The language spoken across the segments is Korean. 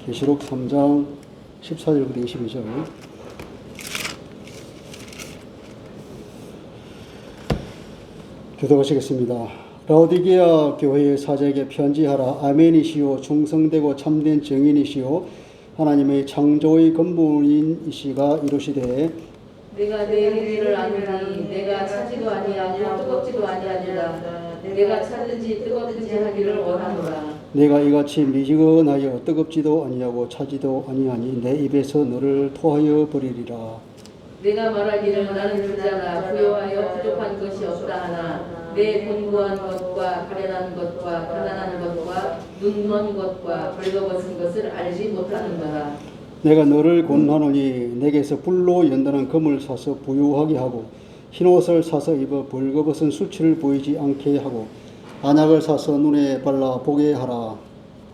계시록 3장 14절부터 22절. 교독하시겠습니다. 라오디게아 교회의 사제에게 편지하라. 아멘이시오 충성되고 참된 증인이시오 하나님의 창조의 근본이시가 이루시되 내가 내 행위를 아노니 내가 차지도 아니하고 뜨겁지도 아니하니라. 내가 차든지 뜨겁든지 하기를 원하노라. 내가 이같이 미지근하여 뜨겁지도 아니하고 차지도 아니하니 내 입에서 너를 토하여 버리리라. 내가 말하기를 나는 부자라 부여하여 부족한 것이 없다 하나 내 공부한 것과 가련한 것과 가난한 것과 눈먼 것과 벌거벗은 것을 알지 못하는도다. 내가 너를 권하노니 내게서 불로 연단한 금을 사서 부유하게 하고 흰옷을 사서 입어 벌거벗은 수치를 보이지 않게 하고 안약을 사서 눈에 발라 보게 하라.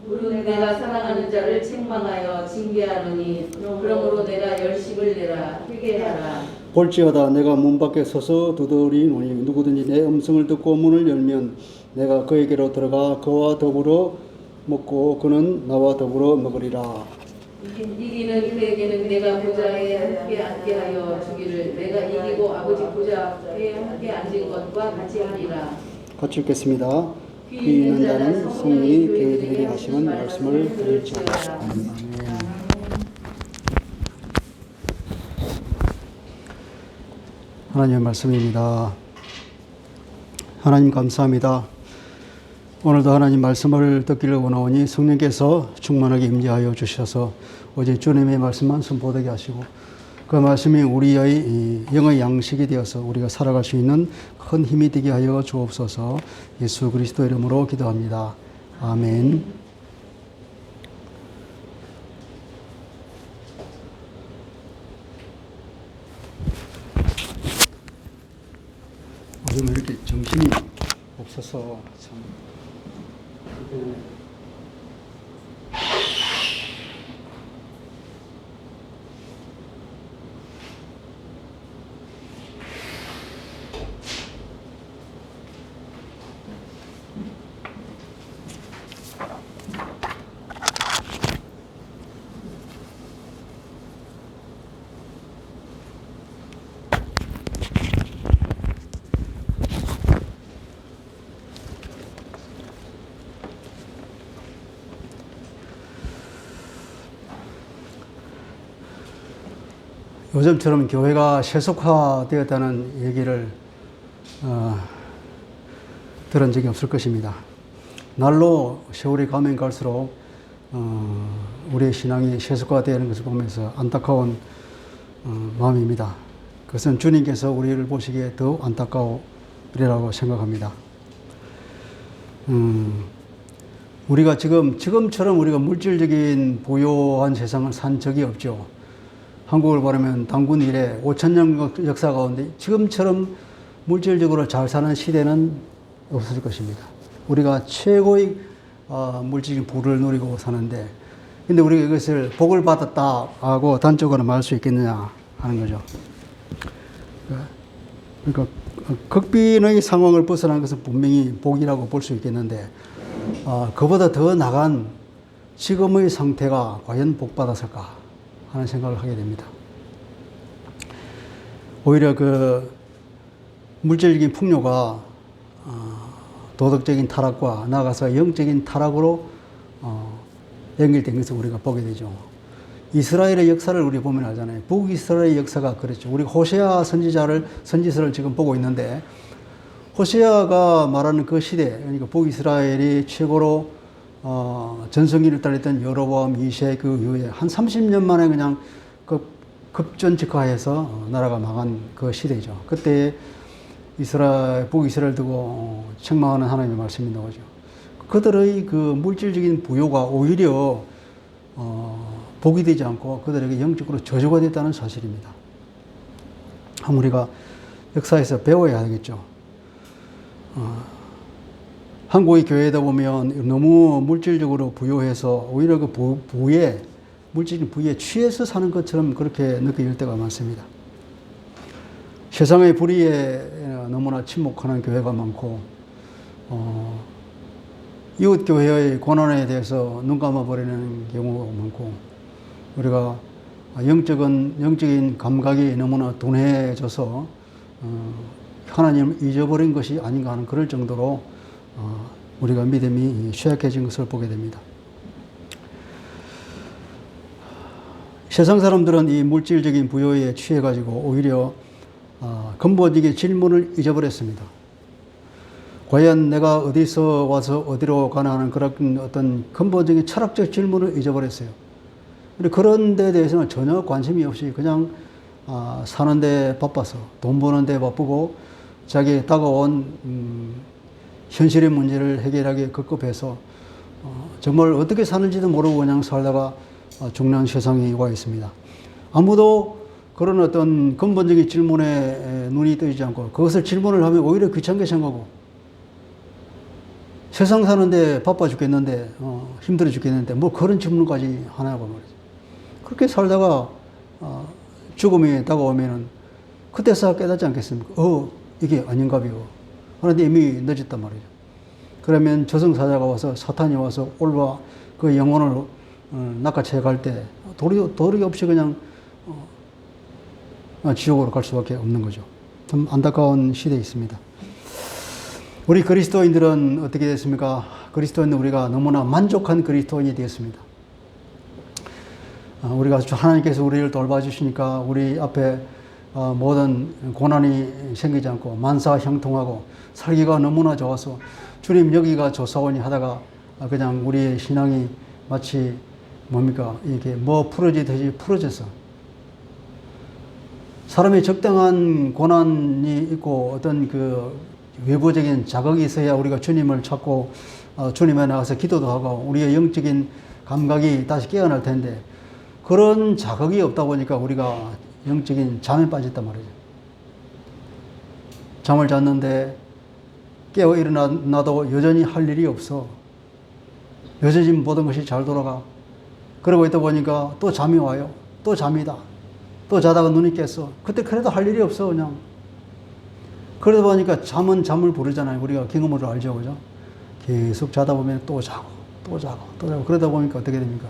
물은 내가 사랑하는 자를 책망하여 징계하노니 그러므로 내가 열심을 내라 회개하라. 볼지어다 내가 문 밖에 서서 두드리노니 누구든지 내 음성을 듣고 문을 열면 내가 그에게로 들어가 그와 더불어 먹고 그는 나와 더불어 먹으리라. 이기는 그에게는 내가 보좌에 함께 앉게 하여 주기를 내가 이기고 아버지 보좌에 함께 앉은 것과 같이 하리라. 같이 읽겠습니다. 귀 있는 자는 성령이 교회들에게 하시는 말씀을 들을지어다. 아멘. 하나님의 말씀입니다. 하나님 감사합니다. 오늘도 하나님 말씀을 듣기를 원하오니 성령께서 충만하게 임재하여 주셔서 어제 주님의 말씀만 선포되게 하시고 그 말씀이 우리의 영의 양식이 되어서 우리가 살아갈 수 있는 큰 힘이 되게 하여 주옵소서. 예수 그리스도 이름으로 기도합니다. 아멘. 요즘 이렇게 정신이 없어서 참. 요즘처럼 교회가 세속화되었다는 얘기를 들은 적이 없을 것입니다. 날로 세월이 가면 갈수록 우리의 신앙이 세속화되는 것을 보면서 안타까운 마음입니다. 그것은 주님께서 우리를 보시기에 더 안타까우리라고 생각합니다. 우리가 지금처럼 우리가 물질적인 부유한 세상을 산 적이 없죠. 한국을 보면 단군 이래 5,000년 역사 가운데 지금처럼 물질적으로 잘 사는 시대는 없을 것입니다. 우리가 최고의 물질적인 부를 누리고 사는데 근데 우리가 이것을 복을 받았다 하고 단적으로 말할 수 있겠느냐 하는 거죠. 그러니까 극빈의 상황을 벗어난 것은 분명히 복이라고 볼 수 있겠는데 그보다 더 나간 지금의 상태가 과연 복 받았을까 하는 생각을 하게 됩니다. 오히려 그 물질적인 풍요가 도덕적인 타락과 나아가서 영적인 타락으로 연결된 것을 우리가 보게 되죠. 이스라엘의 역사를 우리 보면 알잖아요. 북이스라엘의 역사가 그랬죠. 우리 호세아 선지서를 지금 보고 있는데 호세아가 말하는 그 시대, 그러니까 북이스라엘이 최고로 전성기를 따랐던 여로보암 2세 그 이후에 한 30년 만에 그냥 급전직하해서 나라가 망한 그 시대죠. 그때 북이스라엘 두고 책망하는 하나님의 말씀이 나오죠. 그들의 그 물질적인 부요가 오히려 복이 되지 않고 그들에게 영적으로 저주가 됐다는 사실입니다. 우리가 역사에서 배워야 하겠죠. 한국의 교회에다 보면 너무 물질적으로 부유해서 오히려 그 물질적인 부에 취해서 사는 것처럼 그렇게 느껴질 때가 많습니다. 세상의 불의에 너무나 침묵하는 교회가 많고 이웃교회의 고난에 대해서 눈 감아버리는 경우가 많고, 우리가 영적인 감각이 너무나 둔해져서 하나님을 잊어버린 것이 아닌가 하는 그럴 정도로 우리가 믿음이 쇠약해진 것을 보게 됩니다. 세상 사람들은 이 물질적인 부여에 취해가지고 오히려 근본적인 질문을 잊어버렸습니다. 과연 내가 어디서 와서 어디로 가나 하는 그런 어떤 근본적인 철학적 질문을 잊어버렸어요. 그런 데 대해서는 전혀 관심이 없이 그냥 사는데 바빠서 돈 버는데 바쁘고 자기에 다가온 현실의 문제를 해결하기에 급급해서 정말 어떻게 사는지도 모르고 그냥 살다가 죽는 세상이 와 있습니다. 아무도 그런 어떤 근본적인 질문에 눈이 뜨이지 않고 그것을 질문을 하면 오히려 귀찮게 생각하고 세상 사는데 바빠 죽겠는데 힘들어 죽겠는데 뭐 그런 질문까지 하냐고 말이죠. 그렇게 살다가 죽음이 다가오면은 그때서 깨닫지 않겠습니까? 이게 아닌가비요. 그런데 이미 늦었단 말이죠. 그러면 저승사자가 와서 사탄이 와서 올바 그 영혼을 낚아채 갈 때 도리 없이 그냥 지옥으로 갈 수밖에 없는 거죠. 좀 안타까운 시대에 있습니다. 우리 그리스도인들은 어떻게 됐습니까? 그리스도인은 우리가 너무나 만족한 그리스도인이 되었습니다. 우리가 하나님께서 우리를 돌봐주시니까 우리 앞에 모든 고난이 생기지 않고 만사형통하고 살기가 너무나 좋아서 주님 여기가 좋사오니 하다가 그냥 우리의 신앙이 마치 뭡니까? 이게 뭐 풀어지듯이 풀어져서 사람이 적당한 고난이 있고 어떤 그 외부적인 자극이 있어야 우리가 주님을 찾고 주님에 나가서 기도도 하고 우리의 영적인 감각이 다시 깨어날 텐데 그런 자극이 없다 보니까 우리가 영적인 잠에 빠졌단 말이죠. 잠을 잤는데 깨어 일어나도 여전히 할 일이 없어. 여전히 모든 것이 잘 돌아가. 그러고 있다 보니까 또 잠이 와요. 또 잠이다. 또 자다가 눈이 깼어. 그때 그래도 할 일이 없어 그냥. 그러다 보니까 잠은 잠을 부르잖아요. 우리가 경험으로 알죠. 그죠? 계속 자다 보면 또 자고, 또 자고, 또 자고. 그러다 보니까 어떻게 됩니까?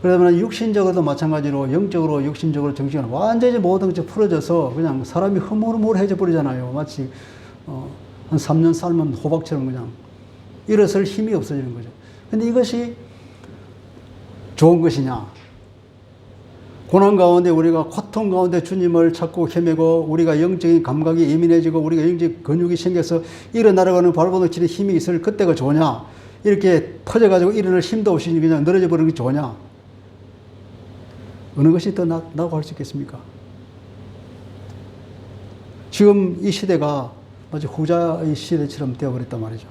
그러다 보면 육신적으로도 마찬가지로 영적으로, 육신적으로, 정신으로 완전히 모든 것이 풀어져서 그냥 사람이 흐물흐물해져 버리잖아요. 마치, 한 3년 삶은 호박처럼 그냥 일어설 힘이 없어지는 거죠. 근데 이것이 좋은 것이냐? 고난 가운데 우리가 고통 가운데 주님을 찾고 헤매고 우리가 영적인 감각이 예민해지고 우리가 영적 근육이 생겨서 일어나려가는 발버둥 치는 힘이 있을 그때가 좋냐? 이렇게 터져가지고 일어날 힘도 없이 그냥 늘어져 버리는 게 좋냐? 어느 것이 더 낫다고 할 수 있겠습니까? 지금 이 시대가 마치 후자의 시대처럼 되어버렸단 말이죠.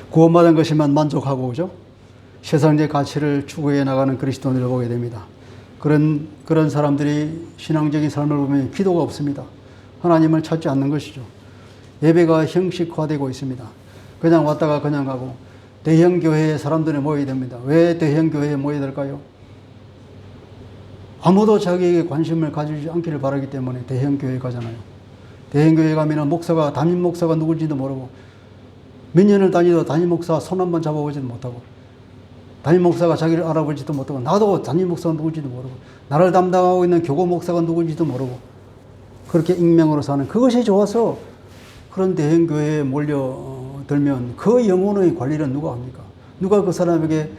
구원받은 것이만 만족하고, 그죠? 세상적 가치를 추구해 나가는 그리스도인들을 보게 됩니다. 그런 사람들이 신앙적인 삶을 보면 기도가 없습니다. 하나님을 찾지 않는 것이죠. 예배가 형식화되고 있습니다. 그냥 왔다가 그냥 가고 대형 교회에 사람들이 모여야 됩니다. 왜 대형 교회에 모여야 될까요? 아무도 자기에게 관심을 가지지 않기를 바라기 때문에 대형 교회에 가잖아요. 대형 교회에 가면 목사가 담임 목사가 누군지도 모르고 몇 년을 다니도 담임 목사 손 한번 잡아보지도 못하고 담임 목사가 자기를 알아보지도 못하고 나도 담임 목사가 누군지도 모르고 나를 담당하고 있는 교구 목사가 누군지도 모르고 그렇게 익명으로 사는 그것이 좋아서 그런 대형 교회에 몰려들면 그 영혼의 관리를 누가 합니까? 누가 그 사람에게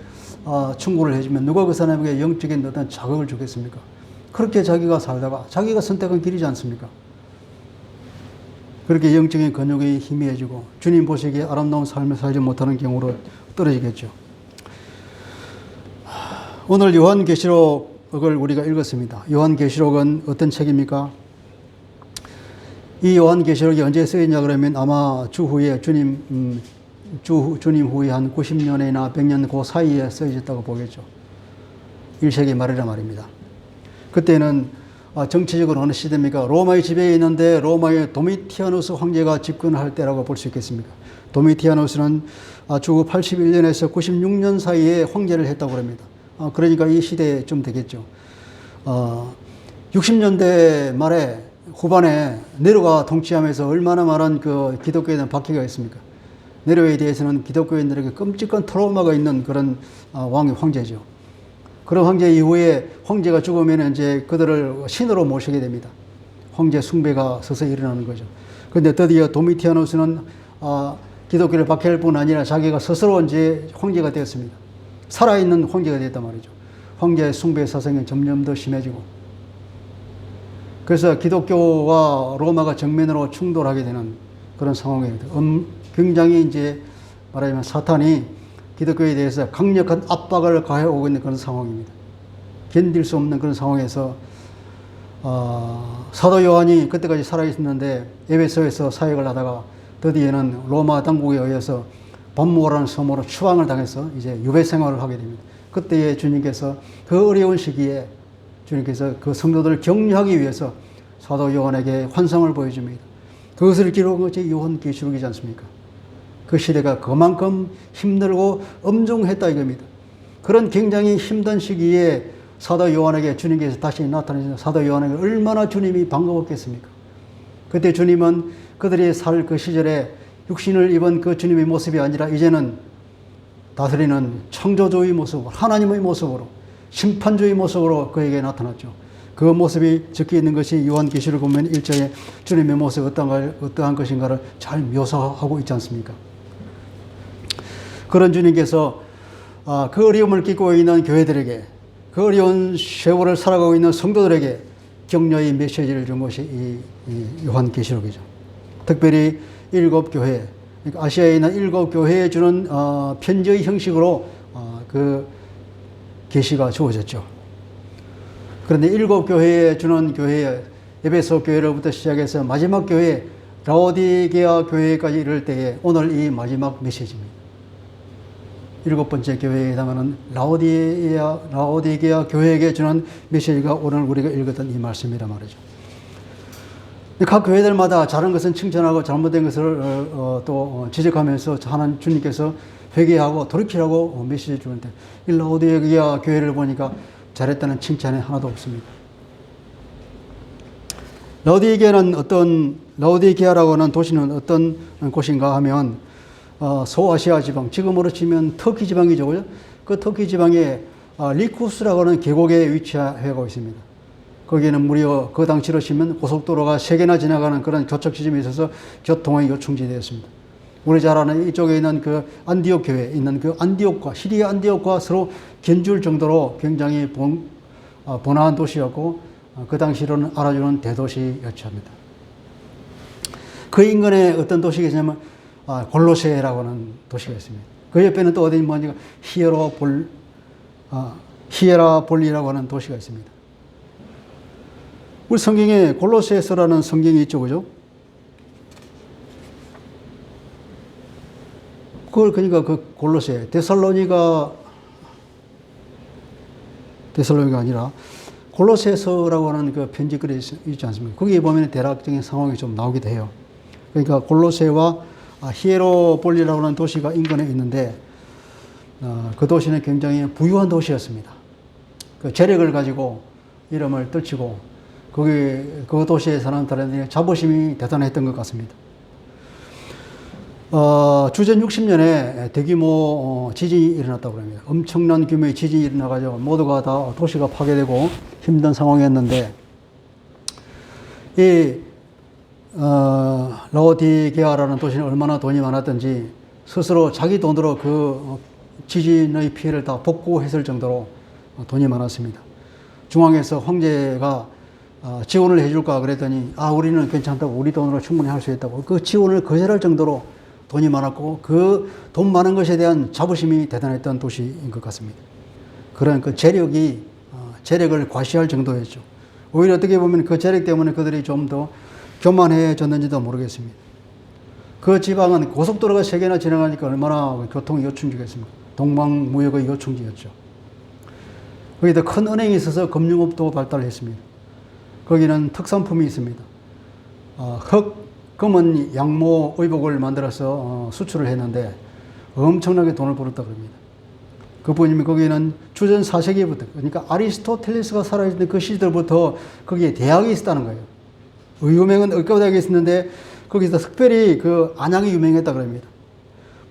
충고를 해주면 누가 그 사람에게 영적인 어떤 자극을 주겠습니까? 그렇게 자기가 살다가 자기가 선택한 길이지 않습니까? 그렇게 영적인 근육이 희미해지고 주님 보시기에 아름다운 삶을 살지 못하는 경우로 떨어지겠죠. 오늘 요한계시록을 우리가 읽었습니다. 요한계시록은 어떤 책입니까? 이 요한계시록이 언제 쓰였냐 그러면 아마 주후에 주님 후에 한 90년이나 100년 그 사이에 쓰여졌다고 보겠죠. 1세기 말이라 말입니다. 그때는 정치적으로 어느 시대입니까? 로마의 지배에 있는데 로마의 도미티아누스 황제가 집권할 때라고 볼 수 있겠습니까? 도미티아누스는 주후 81년에서 96년 사이에 황제를 했다고 합니다. 그러니까 이 시대에 좀 되겠죠. 60년대 말에 후반에 네로가 통치하면서 얼마나 많은 그 기독교에 대한 박해가 있습니까? 네로에 대해서는 기독교인들에게 끔찍한 트라우마가 있는 그런 왕이 황제죠. 그런 황제 이후에 황제가 죽으면 이제 그들을 신으로 모시게 됩니다. 황제 숭배가 서서히 일어나는 거죠. 그런데 드디어 도미티아누스는 기독교를 박해할 뿐 아니라 자기가 스스로 이제 황제가 되었습니다. 살아있는 황제가 됐단 말이죠. 황제 숭배 사상이 점점 더 심해지고, 그래서 기독교와 로마가 정면으로 충돌하게 되는 그런 상황입니다. 굉장히 이제 말하자면 사탄이 기독교에 대해서 강력한 압박을 가해오고 있는 그런 상황입니다. 견딜 수 없는 그런 상황에서 사도 요한이 그때까지 살아있었는데 에베소에서 사역을 하다가 드디어는 로마 당국에 의해서 반모라는 섬으로 추방을 당해서 이제 유배 생활을 하게 됩니다. 그때에 주님께서 그 어려운 시기에 주님께서 그 성도들을 격려하기 위해서 사도 요한에게 환상을 보여줍니다. 그것을 기록한 것이 요한계시록이지 않습니까? 그 시대가 그만큼 힘들고 엄중했다 이겁니다. 그런 굉장히 힘든 시기에 사도 요한에게 주님께서 다시 나타나셔서 사도 요한에게 얼마나 주님이 반가웠겠습니까? 그때 주님은 그들이 살 그 시절에 육신을 입은 그 주님의 모습이 아니라 이제는 다스리는 창조주의 모습으로, 하나님의 모습으로, 심판주의 모습으로 그에게 나타났죠. 그 모습이 적혀 있는 것이 요한계시록 보면 1장에 주님의 모습이 어떠한 것인가를 잘 묘사하고 있지 않습니까? 그런 주님께서 그 어려움을 끼고 있는 교회들에게, 그 어려운 세월을 살아가고 있는 성도들에게 격려의 메시지를 준 것이 이 요한계시록이죠. 특별히 7교회, 그러니까 아시아에 있는 7교회에 주는 편지의 형식으로 그 계시가 주어졌죠. 그런데 7교회에 주는 교회, 에베소 교회로부터 시작해서 마지막 교회, 라오디게아 교회까지 이를 때에 오늘 이 마지막 메시지입니다. 7번째 교회에 해당하는 라오디게아 교회에게 주는 메시지가 오늘 우리가 읽었던 이 말씀이란 말이죠. 각 교회들마다 잘한 것은 칭찬하고 잘못된 것을 또 지적하면서 하나님 주님께서 회개하고 돌이키라고 메시지 주는데, 이 라오디게아 교회를 보니까 잘했다는 칭찬이 하나도 없습니다. 라오디게아라고 하는 도시는 어떤 곳인가 하면 소아시아 지방, 지금으로 치면 터키 지방이죠. 그죠? 그 터키 지방에 리쿠스라고 하는 계곡에 위치하고 있습니다. 거기에는 무려 그 당시로 치면 고속도로가 3개나 지나가는 그런 교착 지점에 있어서 교통의 요충지되었습니다. 우리 잘 아는 이쪽에 있는 그 안디옥 교회에 있는 그 안디옥과, 시리아 안디옥과 서로 견줄 정도로 굉장히 번화한 도시였고, 그 당시로는 알아주는 대도시였지 합니다. 그 인근에 어떤 도시가 있냐면 골로새라고 하는 도시가 있습니다. 그 옆에는 또 어디 뭐니까 히에라볼리라고 하는 도시가 있습니다. 우리 성경에 골로새서라는 성경이 있죠, 그죠? 그걸 그러니까 그 골로새, 데살로니가 아니라 골로새서라고 하는 그 편지글이 있지 않습니까? 거기에 보면 대략적인 상황이 좀 나오기도 해요. 그러니까 골로새와 히에라볼리라고 하는 도시가 인근에 있는데, 그 도시는 굉장히 부유한 도시였습니다. 그 재력을 가지고 이름을 떨치고 그 도시에 사는 사람들의 자부심이 대단했던 것 같습니다. 주전 60년에 대규모 지진이 일어났다고 합니다. 엄청난 규모의 지진이 일어나가지고 모두가 다 도시가 파괴되고 힘든 상황이었는데, 이 라오디게아라는 도시는 얼마나 돈이 많았던지 스스로 자기 돈으로 그 지진의 피해를 다 복구했을 정도로 돈이 많았습니다. 중앙에서 황제가 지원을 해줄까 그랬더니 우리는 괜찮다고, 우리 돈으로 충분히 할 수 있다고 그 지원을 거절할 정도로 돈이 많았고, 그 돈 많은 것에 대한 자부심이 대단했던 도시인 것 같습니다. 그런 그 재력을 과시할 정도였죠. 오히려 어떻게 보면 그 재력 때문에 그들이 좀 더 교만해졌는지도 모르겠습니다. 그 지방은 고속도로가 3개나 지나가니까 얼마나 교통이 요충지겠습니까? 동방무역의 요충지였죠. 거기다 큰 은행이 있어서 금융업도 발달했습니다. 거기는 특산품이 있습니다. 금은 양모 의복을 만들어서 수출을 했는데 엄청나게 돈을 벌었다고 합니다. 그뿐이면 거기는 주전 4세기부터, 그러니까 아리스토텔레스가 살아있는 그 시절부터 거기에 대학이 있었다는 거예요. 의유명은 의과대학이 있었는데 거기서 특별히 그 안양이 유명했다고 합니다.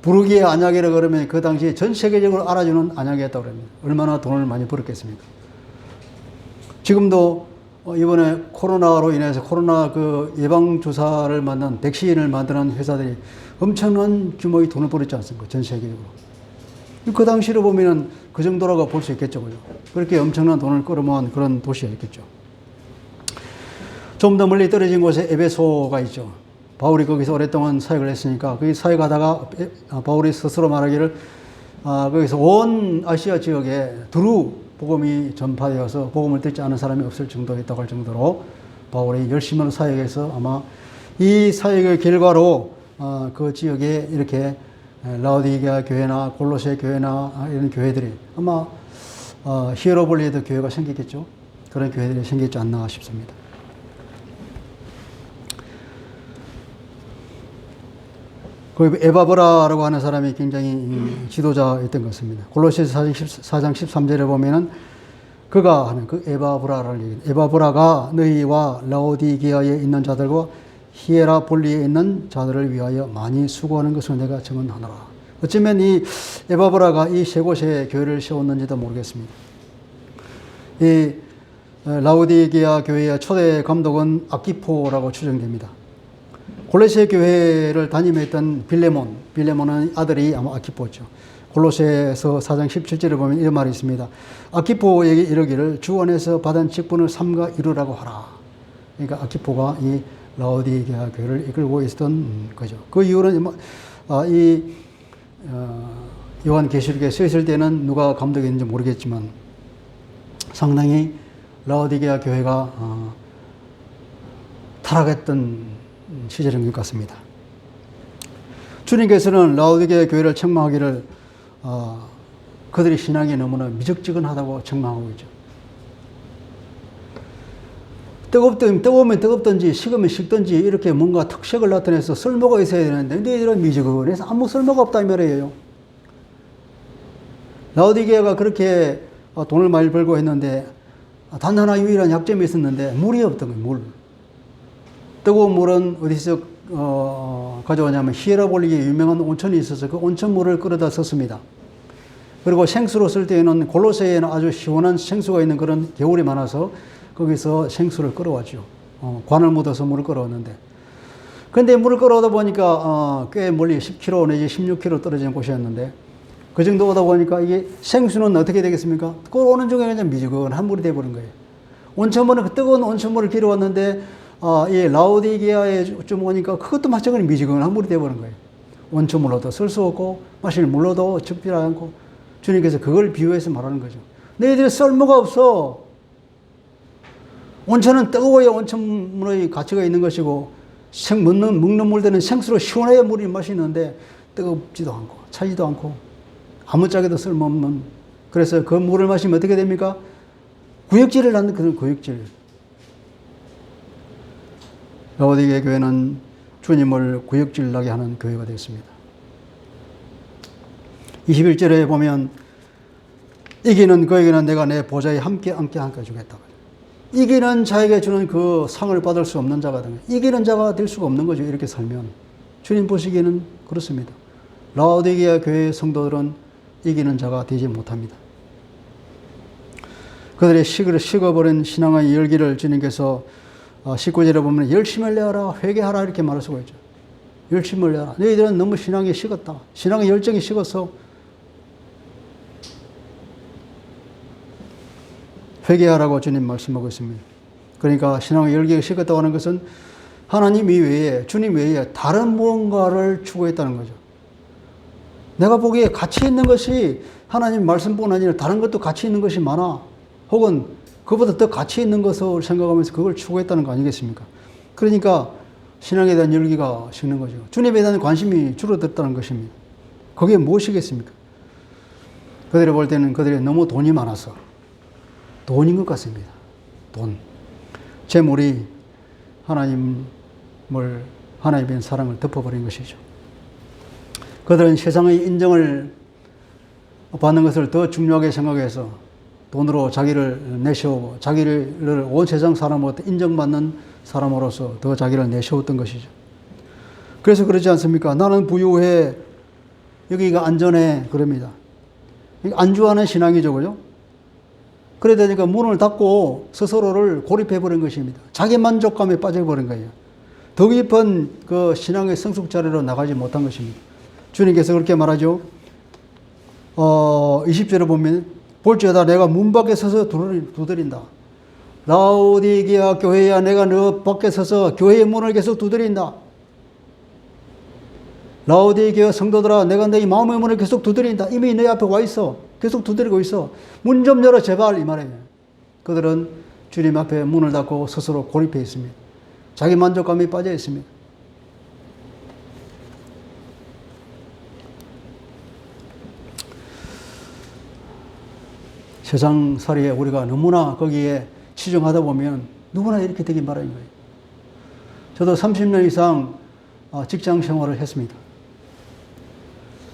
부르기의 안약이라 그러면 그 당시에 전 세계적으로 알아주는 안약이었다고 합니다. 얼마나 돈을 많이 벌었겠습니까? 지금도 이번에 코로나로 인해서 코로나 그 예방주사를 만든 백신을 만드는 회사들이 엄청난 규모의 돈을 벌었지 않습니까? 전 세계적으로. 그 당시로 보면은 그 정도라고 볼 수 있겠죠. 그죠? 그렇게 엄청난 돈을 끌어모은 그런 도시였겠죠. 좀 더 멀리 떨어진 곳에 에베소가 있죠. 바울이 거기서 오랫동안 사역을 했으니까 거기 사역하다가 바울이 스스로 말하기를 거기서 온 아시아 지역에 두루 복음이 전파되어서 복음을 듣지 않은 사람이 없을 정도였다고 할 정도로 바울이 열심히 사역해서 아마 이 사역의 결과로 그 지역에 이렇게 라오디게아 교회나 골로새 교회나 이런 교회들이 아마 히에로볼리에도 교회가 생기겠죠. 그런 교회들이 생기지 않나 싶습니다. 그 에바브라라고 하는 사람이 굉장히 지도자였던 것 같습니다. 골로새서 4장 13절에 보면은 그가 하는 그 에바브라를 얘기해요. 에바브라가 너희와 라오디게아에 있는 자들과 히에라볼리에 있는 자들을 위하여 많이 수고하는 것을 내가 증언하노라. 어쩌면 이 에바브라가 이 세 곳에 교회를 세웠는지도 모르겠습니다. 이 라오디게아 교회의 초대 감독은 아키포라고 추정됩니다. 골로새 교회를 담임했던 빌레몬은 아들이 아마 아키포죠. 골로새서 4장 17절에 보면 이런 말이 있습니다. 아키포에게 이르기를 주 안에서 받은 직분을 삼가 이루라고 하라. 그러니까 아키포가 이 라오디게아 교회를 이끌고 있었던 거죠. 그 이유는 요한계시록에 써 있을 때는 누가 감독했는지 모르겠지만 상당히 라오디게아 교회가 타락했던 시절인 것 같습니다. 주님께서는 라오디게아 교회를 책망하기를 그들의 신앙이 너무나 미적지근하다고 책망하고 있죠. 뜨거우면 뜨겁든지 식으면 식든지 이렇게 뭔가 특색을 나타내서 쓸모가 있어야 되는데 너희들은 미지근해서 아무 쓸모가 없다 이 말이에요. 라오디게아가 그렇게 돈을 많이 벌고 했는데 단 하나 유일한 약점이 있었는데 물이 없던 거예요. 물. 뜨거운 물은 어디서 가져오냐면 히에라볼리에 유명한 온천이 있어서 그 온천물을 끌어다 썼습니다. 그리고 생수로 쓸 때에는 골로새에는 아주 시원한 생수가 있는 그런 겨울이 많아서 거기서 생수를 끌어왔죠. 관을 묻어서 물을 끌어왔는데. 그런데 물을 끌어오다 보니까 꽤 멀리 10km 내지 16km 떨어진 곳이었는데 그 정도 오다 보니까 이게 생수는 어떻게 되겠습니까? 끌어오는 중에 그냥 미지근한 물이 돼버린 거예요. 온천물은 그 뜨거운 온천물을 길어왔는데 이 라오디게아에 좀 오니까 그것도 마찬가지로 미지근한 물이 돼버린 거예요. 온천물로도 쓸 수 없고 마실 물로도 적지 않고 주님께서 그걸 비유해서 말하는 거죠. 너희들이 쓸모가 없어. 온천은 뜨거워야 온천물의 가치가 있는 것이고 먹는 물들은 생수로 시원해야 물이 맛있는데 뜨겁지도 않고 차지도 않고 아무짝에도 쓸모없는 그래서 그 물을 마시면 어떻게 됩니까? 구역질을 낳는 그런 구역질. 라오디게아 교회는 주님을 구역질 나게 하는 교회가 되었습니다. 21절에 보면 이기는 그에게는 내가 내 보좌에 함께 앉게 주겠다. 이기는 자에게 주는 그 상을 받을 수 없는 자가 되는 이기는 자가 될 수가 없는 거죠. 이렇게 살면 주님 보시기에는 그렇습니다. 라오디게아 교회의 성도들은 이기는 자가 되지 못합니다. 그들의 식어버린 신앙의 열기를 주님께서 19절에 보면 열심을 내어라 회개하라 이렇게 말할 수가 있죠. 열심을 내어라. 너희들은 너무 신앙이 식었다. 신앙의 열정이 식어서 회개하라고 주님 말씀하고 있습니다. 그러니까 신앙의 열기가 식었다고 하는 것은 하나님 이외에 주님 외에 다른 무언가를 추구했다는 거죠. 내가 보기에 가치 있는 것이 하나님 말씀뿐 아니라 다른 것도 가치 있는 것이 많아. 혹은 그보다 더 가치 있는 것을 생각하면서 그걸 추구했다는 거 아니겠습니까? 그러니까 신앙에 대한 열기가 식는 거죠. 주님에 대한 관심이 줄어들었다는 것입니다. 그게 무엇이겠습니까? 그들이 볼 때는 그들이 너무 돈이 많아서 돈인 것 같습니다. 돈. 재물이 하나님에 대한 사랑을 덮어버린 것이죠. 그들은 세상의 인정을 받는 것을 더 중요하게 생각해서 돈으로 자기를 내세우고 자기를 온 세상 사람으로부터 인정받는 사람으로서 더 자기를 내세웠던 것이죠. 그래서 그러지 않습니까? 나는 부유해 여기가 안전해. 그럽니다. 안주하는 신앙이죠. 그죠? 그러다 보니까 문을 닫고 스스로를 고립해버린 것입니다. 자기 만족감에 빠져버린 거예요. 더 깊은 그 신앙의 성숙 자리로 나가지 못한 것입니다. 주님께서 그렇게 말하죠. 20절에 보면 볼지어다 내가 문 밖에 서서 두드린다. 라오디게아 교회야 내가 너 밖에 서서 교회의 문을 계속 두드린다. 라오디게아 성도들아 내가 너희 마음의 문을 계속 두드린다. 이미 내 앞에 와 있어. 계속 두드리고 있어. 문 좀 열어 제발 이 말이에요. 그들은 주님 앞에 문을 닫고 스스로 고립해 있습니다. 자기 만족감에 빠져 있습니다. 세상살이에 우리가 너무나 거기에 치중하다 보면 누구나 이렇게 되기 마련인 거예요. 저도 30년 이상 직장 생활을 했습니다.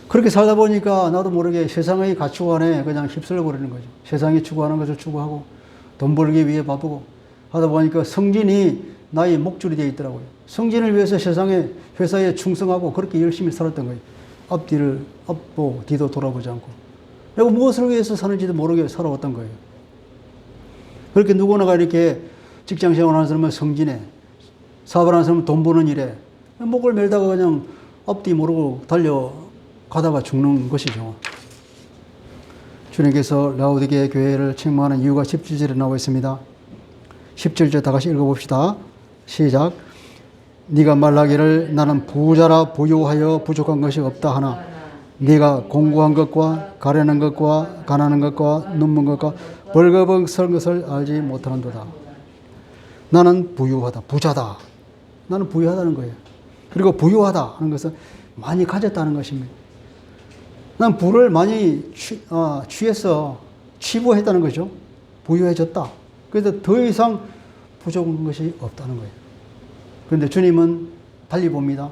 그렇게 살다 보니까 나도 모르게 세상의 가치관에 그냥 휩쓸려 버리는 거죠. 세상이 추구하는 것을 추구하고 돈 벌기 위해 바쁘고 하다 보니까 성진이 나의 목줄이 되어 있더라고요. 성진을 위해서 회사에 충성하고 그렇게 열심히 살았던 거예요. 앞도 뒤도 돌아보지 않고. 내가 무엇을 위해서 사는지도 모르게 살아왔던 거예요. 그렇게 누구나가 이렇게 직장 생활하는 사람은 성진에, 사업하는 사람은 돈 버는 일에 목을 멜다가 그냥 앞뒤 모르고 달려가다가 죽는 것이죠. 주님께서 라오디게아 교회를 책망하는 이유가 17절에 나와 있습니다. 17절 다 같이 읽어봅시다. 시작. 네가 말하기를 나는 부자라 부유하여 부족한 것이 없다 하나 네가 공고한 것과 가련한 것과 가난한 것과 눈먼 것과 벌거벗은 것을 알지 못하는도다. 나는 부유하다, 부자다. 나는 부유하다는 거예요. 그리고 부유하다 하는 것은 많이 가졌다는 것입니다. 난 부를 많이 취해서 치부했다는 거죠. 부유해졌다. 그래서 더 이상 부족한 것이 없다는 거예요. 그런데 주님은 달리 봅니다.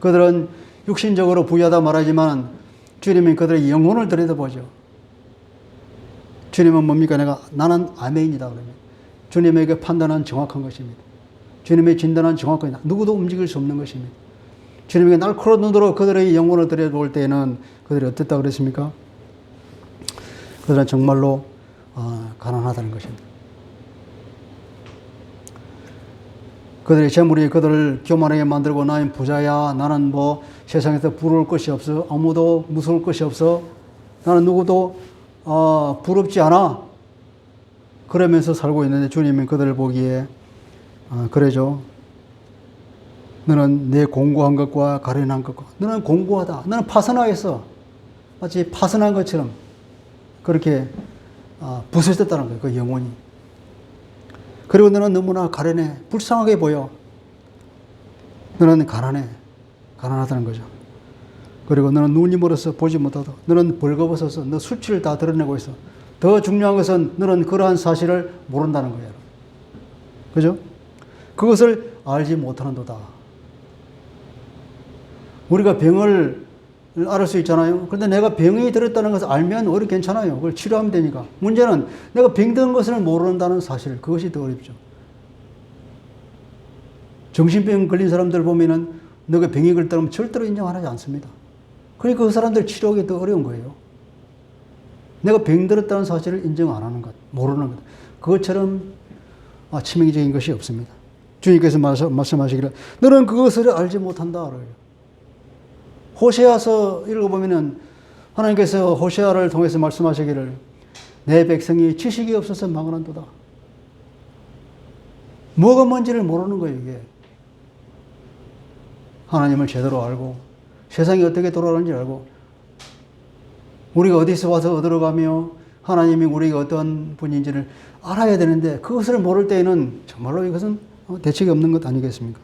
그들은 육신적으로 부유하다 말하지만 주님은 그들의 영혼을 들여다보죠. 주님은 뭡니까? 나는 아멘이다 그러면 주님에게 판단은 정확한 것입니다. 주님의 진단은 정확한 것입니다. 누구도 움직일 수 없는 것입니다. 주님에게 날카로운 눈으로 그들의 영혼을 들여다볼 때에는 그들이 어땠다 그랬습니까? 그들은 정말로 가난하다는 것입니다. 그들의 재물이 그들을 교만하게 만들고 나는 부자야. 나는 세상에서 부러울 것이 없어. 아무도 무서울 것이 없어. 나는 누구도 부럽지 않아. 그러면서 살고 있는데 주님은 그들을 보기에 그러죠. 너는 내 공고한 것과 가련한 것과 너는 공고하다. 너는 파선하였어. 마치 파선한 것처럼 그렇게 부서졌다는 거예요. 그 영혼이. 그리고 너는 너무나 가련해. 불쌍하게 보여. 너는 가난해. 가난하다는 거죠. 그리고 너는 눈이 멀어서 보지 못하다. 너는 벌거벗어서 너 수치를 다 드러내고 있어. 더 중요한 것은 너는 그러한 사실을 모른다는 거예요. 그죠? 그것을 알지 못하는도다. 우리가 병을 알 수 있잖아요. 그런데 내가 병이 들었다는 것을 알면 오히려 괜찮아요. 그걸 치료하면 되니까. 문제는 내가 병든 것을 모른다는 사실, 그것이 더 어렵죠. 정신병 걸린 사람들 보면은 너가 병이 걸렸다면 절대로 인정하지 않습니다. 그러니까 그 사람들 치료하기 더 어려운 거예요. 내가 병들었다는 사실을 인정 안 하는 것, 모르는 것. 그것처럼 치명적인 것이 없습니다. 주님께서 말씀하시기를 너는 그것을 알지 못한다. 호세아서 읽어보면은 하나님께서 호세아를 통해서 말씀하시기를 내 백성이 지식이 없어서 망하는도다. 뭐가 뭔지를 모르는 거예요, 이게. 하나님을 제대로 알고 세상이 어떻게 돌아가는지 알고 우리가 어디서 와서 어디로 가며 하나님이 우리가 어떤 분인지를 알아야 되는데 그것을 모를 때에는 정말로 이것은 대책이 없는 것 아니겠습니까?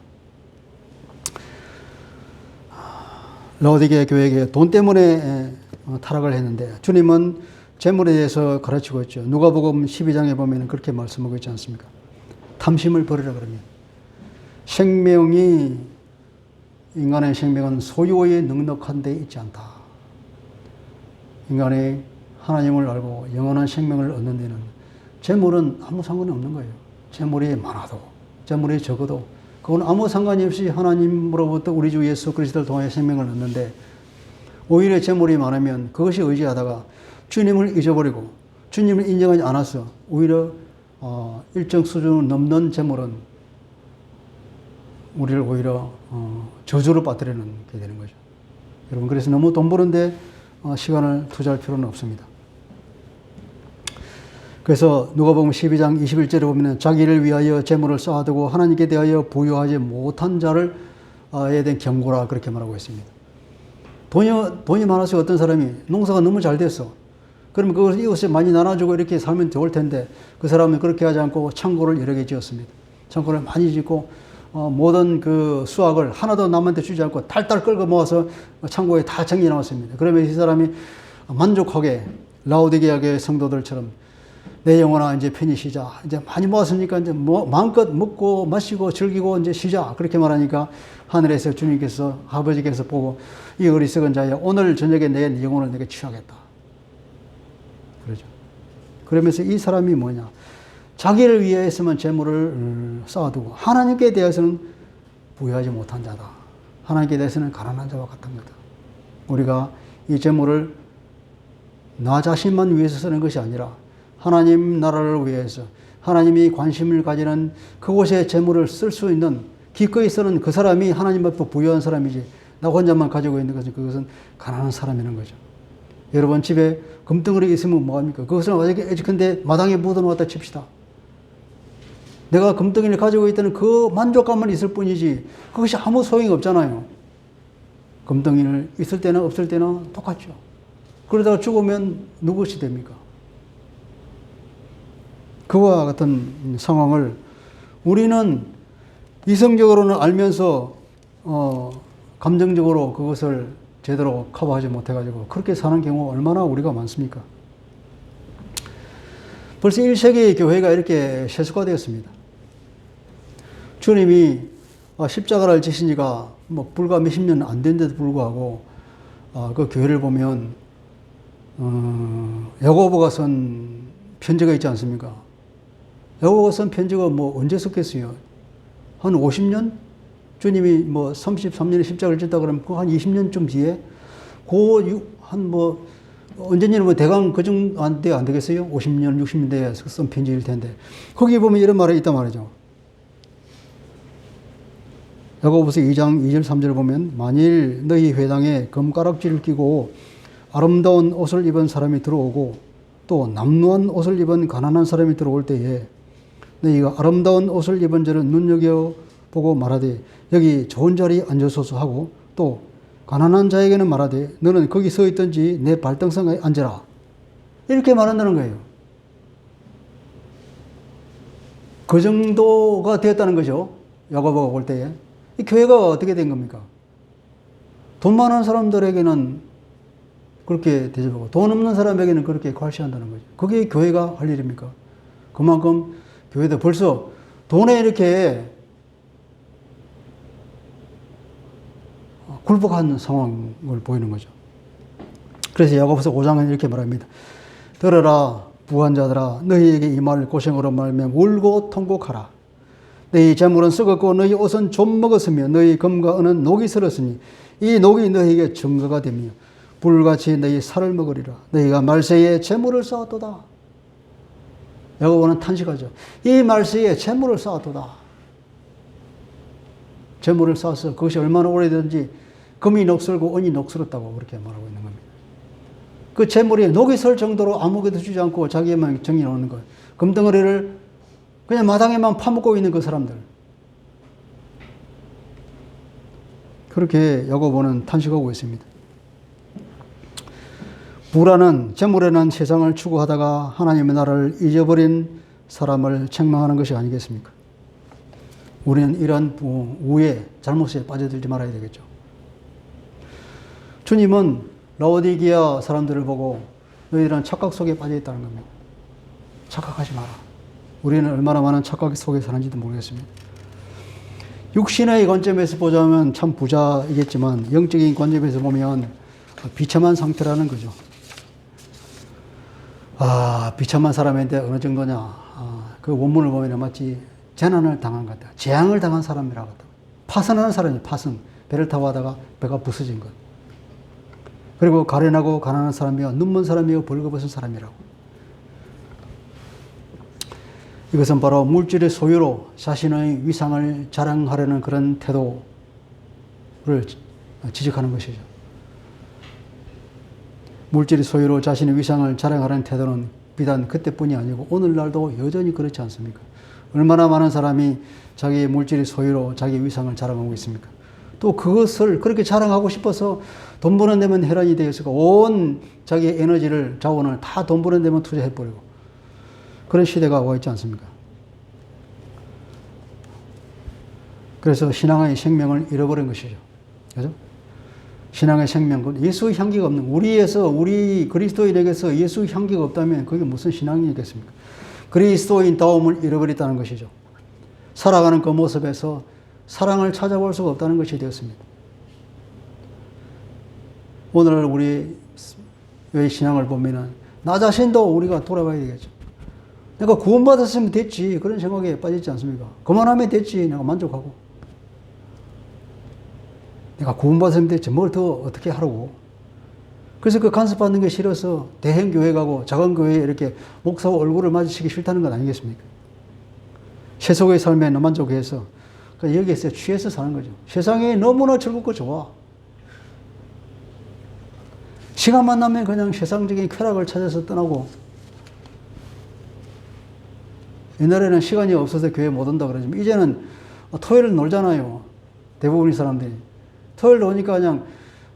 라오디게아 교회에게 돈 때문에 타락을 했는데 주님은 재물에 대해서 가르치고 있죠. 누가복음 12장에 보면 그렇게 말씀하고 있지 않습니까? 탐심을 버리라 그러면 인간의 생명은 소유에 넉넉한 데 있지 않다. 인간이 하나님을 알고 영원한 생명을 얻는 데는 재물은 아무 상관이 없는 거예요. 재물이 많아도 재물이 적어도 그건 아무 상관이 없이 하나님으로부터 우리 주 예수 그리스도를 통해 생명을 얻는데 오히려 재물이 많으면 그것이 의지하다가 주님을 잊어버리고 주님을 인정하지 않아서 오히려 일정 수준을 넘는 재물은 우리를 오히려 저주로 빠뜨리는 게 되는 거죠. 여러분, 그래서 너무 돈 버는데 시간을 투자할 필요는 없습니다. 그래서 누가복음 12장 21절에 보면 자기를 위하여 재물을 쌓아두고 하나님께 대하여 부유하지 못한 자를 에 대한 경고라 그렇게 말하고 있습니다. 돈이 많아서 어떤 사람이 농사가 너무 잘 됐어. 그러면 그것을 이웃에 많이 나눠주고 이렇게 살면 좋을 텐데 그 사람은 그렇게 하지 않고 창고를 여러 개 지었습니다. 창고를 많이 짓고 모든 그 수확을 하나도 남한테 주지 않고 달달 끌고 모아서 창고에 다 정리해 놓았습니다. 그러면 이 사람이 만족하게 라오디게아 교회 성도들처럼 내 영혼아 이제 편히 쉬자. 이제 많이 모았으니까 이제 마음껏 먹고 마시고 즐기고 이제 쉬자. 그렇게 말하니까 하늘에서 주님께서 아버지께서 보고 이 어리석은 자야 오늘 저녁에 내 영혼을 내게 취하겠다. 그러죠. 그러면서 이 사람이 뭐냐? 자기를 위해서만 재물을 쌓아두고 하나님께 대해서는 부유하지 못한 자다. 하나님께 대해서는 가난한 자와 같은 거다. 우리가 이 재물을 나 자신만 위해서 쓰는 것이 아니라 하나님 나라를 위해서 하나님이 관심을 가지는 그곳에 재물을 쓸 수 있는 기꺼이 쓰는 그 사람이 하나님 앞에 부유한 사람이지 나 혼자만 가지고 있는 것은 그것은 가난한 사람이라는 거죠. 여러분 집에 금덩어리 있으면 뭐합니까? 그것은 어저께 마당에 묻어놓았다 칩시다. 내가 금덩이를 가지고 있다는 그 만족감만 있을 뿐이지 그것이 아무 소용이 없잖아요. 금덩이를 있을 때나 없을 때나 똑같죠. 그러다가 죽으면 누구시 됩니까? 그와 같은 상황을 우리는 이성적으로는 알면서 감정적으로 그것을 제대로 커버하지 못해가지고 그렇게 사는 경우가 얼마나 우리가 많습니까? 벌써 1세기 교회가 이렇게 세속화되었습니다. 주님이 십자가를 지신 지가 불과 몇십 년 안 된데도 불구하고 그 교회를 보면 야고보가 쓴 편지가 있지 않습니까? 야고보가 쓴 편지가 언제 썼겠어요? 한 50년? 주님이 33년에 십자가를 졌다 그러면 한 20년쯤 뒤에 언제냐면 대강 그 정도 안 되겠어요? 50년, 60년대에 쓴 편지일 텐데 거기 보면 이런 말이 있단 말이죠. 야고보서 2장 2절 3절을 보면 만일 너희 회당에 금가락지를 끼고 아름다운 옷을 입은 사람이 들어오고 또 남루한 옷을 입은 가난한 사람이 들어올 때에 너희가 아름다운 옷을 입은 자를 눈여겨보고 말하되 여기 좋은 자리에 앉으소서 하고 또 가난한 자에게는 말하되 너는 거기 서 있든지 내 발등상에 앉아라. 이렇게 말한다는 거예요. 그 정도가 되었다는 거죠. 야고보가 볼 때에. 이 교회가 어떻게 된 겁니까? 돈 많은 사람들에게는 그렇게 대접하고 돈 없는 사람에게는 그렇게 괄시한다는 거죠. 그게 교회가 할 일입니까? 그만큼 교회도 벌써 돈에 이렇게 굴복한 상황을 보이는 거죠. 그래서 야고보서 5장은 이렇게 말합니다. 들어라 부한 자들아 너희에게 이 말을 고생으로 말하며 울고 통곡하라. 너희 재물은 썩었고 너희 옷은 좀 먹었으며 너희 금과 은은 녹이 슬었으니 이 녹이 너희에게 증거가 되며 불같이 너희 살을 먹으리라. 너희가 말세에 재물을 쌓았도다. 야고보는 탄식하죠. 이 말세에 재물을 쌓았도다. 재물을 쌓아서 그것이 얼마나 오래든지 금이 녹슬고 은이 녹슬었다고 그렇게 말하고 있는 겁니다. 그 재물이 녹이 슬 정도로 아무것도 주지 않고 자기만 정해 놓는 거예요. 금덩어리를 그냥 마당에만 파먹고 있는 그 사람들. 그렇게 야고보는 탄식하고 있습니다. 부라는 재물에는 세상을 추구하다가 하나님의 나라를 잊어버린 사람을 책망하는 것이 아니겠습니까? 우리는 이러한 우의 잘못에 빠져들지 말아야 되겠죠. 주님은 라오디게아 사람들을 보고 너희들은 착각 속에 빠져 있다는 겁니다. 착각하지 마라. 우리는 얼마나 많은 착각 속에 사는지도 모르겠습니다. 육신의 관점에서 보자면 참 부자이겠지만 영적인 관점에서 보면 비참한 상태라는 거죠. 비참한 사람인데 어느 정도냐. 그 원문을 보면 마치 재난을 당한 것 같다. 재앙을 당한 사람이라고 하다. 파선하는 사람이 파선. 배를 타고 하다가 배가 부서진 것. 그리고 가련하고 가난한 사람이요 눈먼 사람이요 벌거벗은 사람이라고. 이것은 바로 물질의 소유로 자신의 위상을 자랑하려는 그런 태도를 지적하는 것이죠. 물질의 소유로 자신의 위상을 자랑하려는 태도는 비단 그때뿐이 아니고 오늘날도 여전히 그렇지 않습니까? 얼마나 많은 사람이 자기의 물질의 소유로 자기의 위상을 자랑하고 있습니까? 또 그것을 그렇게 자랑하고 싶어서 돈 버는 데면 혈안이 되어서 온 자기의 에너지를, 자원을 다 돈 버는 데만 투자해버리고 그런 시대가 와 있지 않습니까? 그래서 신앙의 생명을 잃어버린 것이죠. 그죠? 신앙의 생명은 예수의 향기가 없는, 우리 그리스도인에게서 예수의 향기가 없다면 그게 무슨 신앙이겠습니까? 그리스도인다움을 잃어버렸다는 것이죠. 살아가는 그 모습에서 사랑을 찾아볼 수가 없다는 것이 되었습니다. 오늘 우리의 신앙을 보면은 나 자신도 우리가 돌아봐야 되겠죠. 내가 구원받았으면 됐지 그런 생각에 빠지지 않습니까? 그만하면 됐지 내가 만족하고. 내가 구원받으면 됐지 뭘 더 어떻게 하라고. 그래서 그 간섭받는 게 싫어서 대형교회 가고 작은 교회에 이렇게 목사와 얼굴을 마주치기 싫다는 건 아니겠습니까? 세속의 삶에 만족해서 여기에서 취해서 사는 거죠. 세상이 너무나 즐겁고 좋아. 시간만 나면 그냥 세상적인 쾌락을 찾아서 떠나고. 옛날에는 시간이 없어서 교회 못 온다 그러지만 이제는 토요일 놀잖아요. 대부분의 사람들이. 토요일 오니까 그냥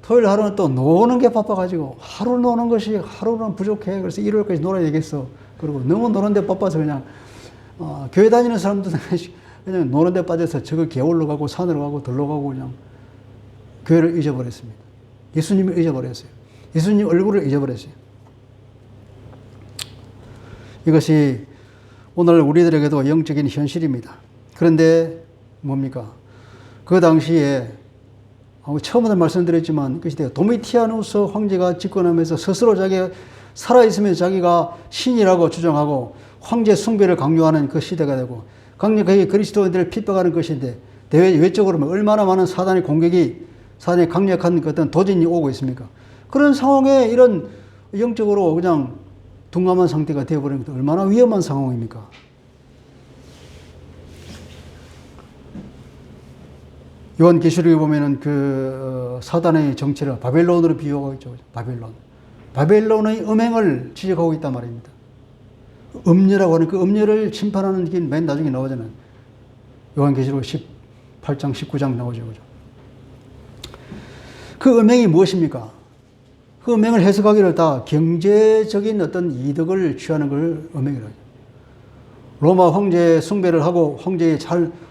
토요일 하루는 또 노는 게 바빠가지고 하루 노는 것이 하루는 부족해. 그래서 일요일까지 놀아야 되겠어. 그리고 너무 노는데 바빠서 그냥 교회 다니는 사람들은 그냥 노는데 빠져서 저거 개울로 가고 산으로 가고 들로 가고 그냥 교회를 잊어버렸습니다. 예수님을 잊어버렸어요. 예수님 얼굴을 잊어버렸어요. 이것이 오늘 우리들에게도 영적인 현실입니다. 그런데 뭡니까? 그 당시에 처음부터 말씀드렸지만 그 시대에 도미티아누스 황제가 집권하면서 스스로 자기가 살아있으면 자기가 신이라고 주장하고 황제 숭배를 강요하는 그 시대가 되고 강력하게 그리스도인들을 핍박하는 것인데 외적으로 얼마나 많은 사단의 공격이 사단의 강력한 어떤 도전이 오고 있습니까? 그런 상황에 이런 영적으로 그냥 둔감한 상태가 되어버리는 것도 얼마나 위험한 상황입니까? 요한계시록에 보면은 그 사단의 정체를 바벨론으로 비유하고 있죠. 바벨론의 음행을 지적하고 있단 말입니다. 음녀라고 하는 그 음녀를 심판하는 게 맨 나중에 나오잖아요. 요한계시록 18장, 19장 나오죠. 그 음행이 무엇입니까? 그 음행을 해석하기를 다 경제적인 어떤 이득을 취하는 걸 음행이라고 하죠. 로마 황제 숭배를 하고 황제의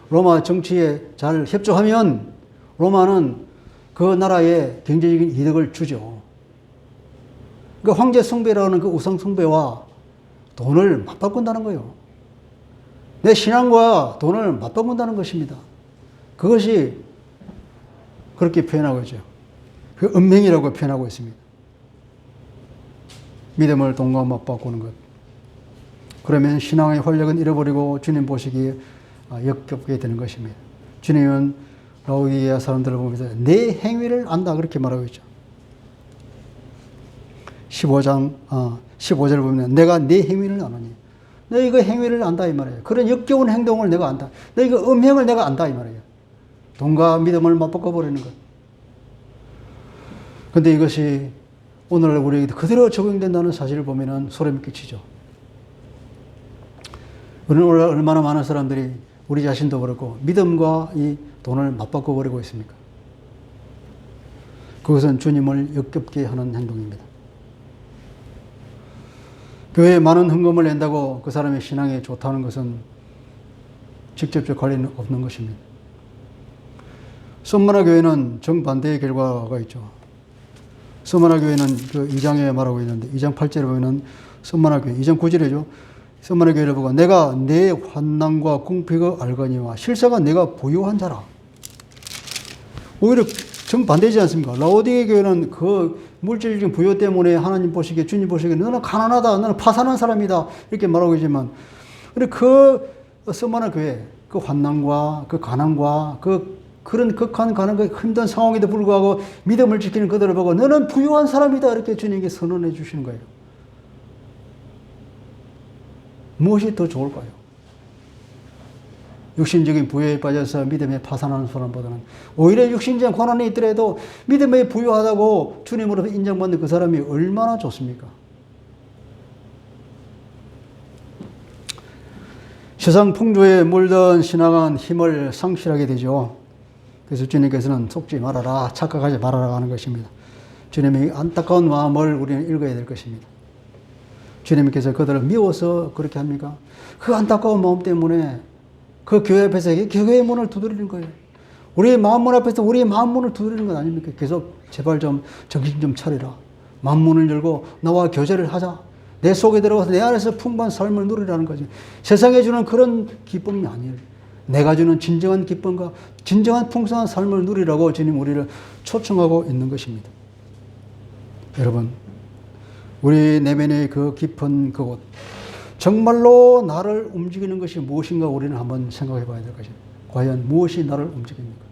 로마 정치에 잘 협조하면 로마는 그 나라에 경제적인 이득을 주죠. 그러니까 황제 숭배라는 그 우상 숭배와 돈을 맞바꾼다는 거예요. 내 신앙과 돈을 맞바꾼다는 것입니다. 그것이 그렇게 표현하고 있죠. 그 음행이라고 표현하고 있습니다. 믿음을 돈과 맞바꾸는 것. 그러면 신앙의 활력은 잃어버리고 주님 보시기에 역겹게 되는 것입니다. 주님은 라오디게아 사람들을 보면서 내 행위를 안다 그렇게 말하고 있죠. 15절을 보면 내가 네 행위를 아노니. 너 이거 행위를 안다 이 말이에요. 그런 역겨운 행동을 내가 안다. 너 이거 음행을 내가 안다 이 말이에요. 돈과 믿음을 맞바꿔 버리는 것. 그런데 이것이 오늘날 우리에게 그대로 적용된다는 사실을 보면 소름이 끼치죠. 우리는 오늘날 얼마나 많은 사람들이 우리 자신도 그렇고 믿음과 이 돈을 맞바꿔 버리고 있습니까? 그것은 주님을 역겹게 하는 행동입니다. 교회에 많은 헌금을 낸다고 그 사람의 신앙에 좋다는 것은 직접적 관련이 없는 것입니다. 썸마나 교회는 정반대의 결과가 있죠. 썸마나 교회는 그 2장에 말하고 있는데 2장 8절에 보면은 썸마나 교회 2장 9절이죠. 썸마나 교회를 보고 내가 내 환난과 궁핍을 알거니와 실사가 내가 부유한 자라. 오히려 정반대지 않습니까? 라오디게 교회는 그 물질적인 부여 때문에 하나님 보시기에 주님 보시기에 너는 가난하다, 너는 파산한 사람이다 이렇게 말하고 있지만 근데 그 썸마나 교회 그 환난과 그 가난과 그 그런 극한 가는 그 힘든 상황에도 불구하고 믿음을 지키는 그들을 보고 너는 부유한 사람이다 이렇게 주님께 선언해 주시는 거예요. 무엇이 더 좋을까요? 육신적인 부여에 빠져서 믿음에 파산하는 사람보다는 오히려 육신적인 고난이 있더라도 믿음에 부유하다고 주님으로부터 인정받는 그 사람이 얼마나 좋습니까? 세상 풍조에 물든 신앙은 힘을 상실하게 되죠. 그래서 주님께서는 속지 말아라, 착각하지 말아라 하는 것입니다. 주님의 안타까운 마음을 우리는 읽어야 될 것입니다. 주님께서 그들을 미워서 그렇게 합니까? 그 안타까운 마음 때문에 그 교회 앞에서 교회의 문을 두드리는 거예요. 우리의 마음문 앞에서 우리의 마음문을 두드리는 건 아닙니까? 계속 제발 좀 정신 좀 차리라. 마음문을 열고 나와 교제를 하자. 내 속에 들어가서 내 안에서 풍부한 삶을 누리라는 거죠. 세상에 주는 그런 기쁨이 아니에요. 내가 주는 진정한 기쁨과 진정한 풍성한 삶을 누리라고 주님 우리를 초청하고 있는 것입니다. 여러분, 우리 내면의 그 깊은 그곳, 정말로 나를 움직이는 것이 무엇인가 우리는 한번 생각해 봐야 될 것입니다. 과연 무엇이 나를 움직입니까?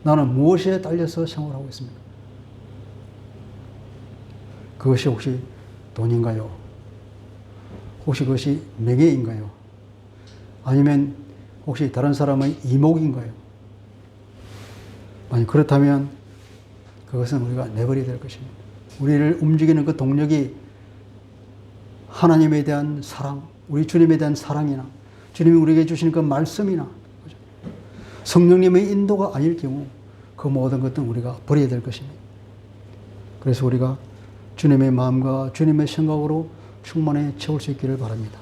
나는 무엇에 딸려서 생활하고 있습니까? 그것이 혹시 돈인가요? 혹시 그것이 명예인가요? 아니면 혹시 다른 사람의 이목인가요? 만약 그렇다면 그것은 우리가 내버려야 될 것입니다. 우리를 움직이는 그 동력이 하나님에 대한 사랑, 우리 주님에 대한 사랑이나 주님이 우리에게 주시는 그 말씀이나 성령님의 인도가 아닐 경우 그 모든 것들은 우리가 버려야 될 것입니다. 그래서 우리가 주님의 마음과 주님의 생각으로 충만히 채울 수 있기를 바랍니다.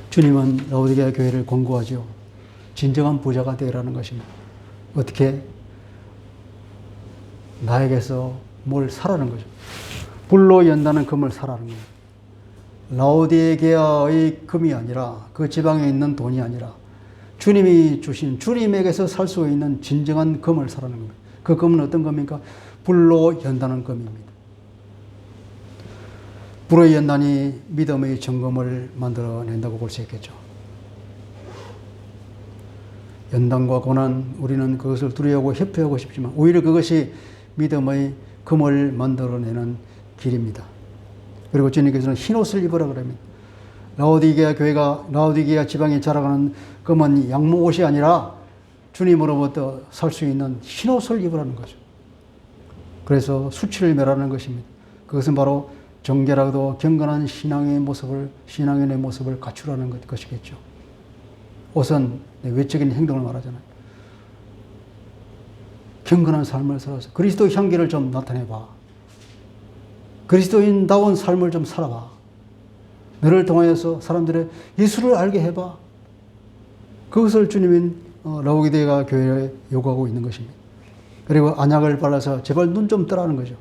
주님은 라오디게아 교회를 권고하죠. 진정한 부자가 되라는 것입니다. 어떻게? 나에게서 뭘 사라는 거죠. 불로 연다는 금을 사라는 거예요. 라오디게아의 금이 아니라 그 지방에 있는 돈이 아니라 주님이 주신 주님에게서 살 수 있는 진정한 금을 사라는 겁니다. 그 금은 어떤 겁니까? 불로 연다는 금입니다. 불의 연단이 믿음의 점검을 만들어낸다고 볼 수 있겠죠. 연단과 고난, 우리는 그것을 두려워하고 회피하고 싶지만 오히려 그것이 믿음의 금을 만들어내는 길입니다. 그리고 주님께서는 흰옷을 입으라 그럽니다. 라오디게아 지방에 자라가는 금은 양모옷이 아니라 주님으로부터 살 수 있는 흰옷을 입으라는 거죠. 그래서 수치를 멸하는 것입니다. 그것은 바로 정결하고도 경건한 신앙의 내 모습을 갖추라는 것이겠죠. 옷은 외적인 행동을 말하잖아요. 경건한 삶을 살아서 그리스도 향기를 좀 나타내봐. 그리스도인다운 삶을 좀 살아봐. 너를 통하여서 사람들의 예수를 알게 해봐. 그것을 주님인 라오디게아 교회에 요구하고 있는 것입니다. 그리고 안약을 발라서 제발 눈 좀 뜨라는 거죠.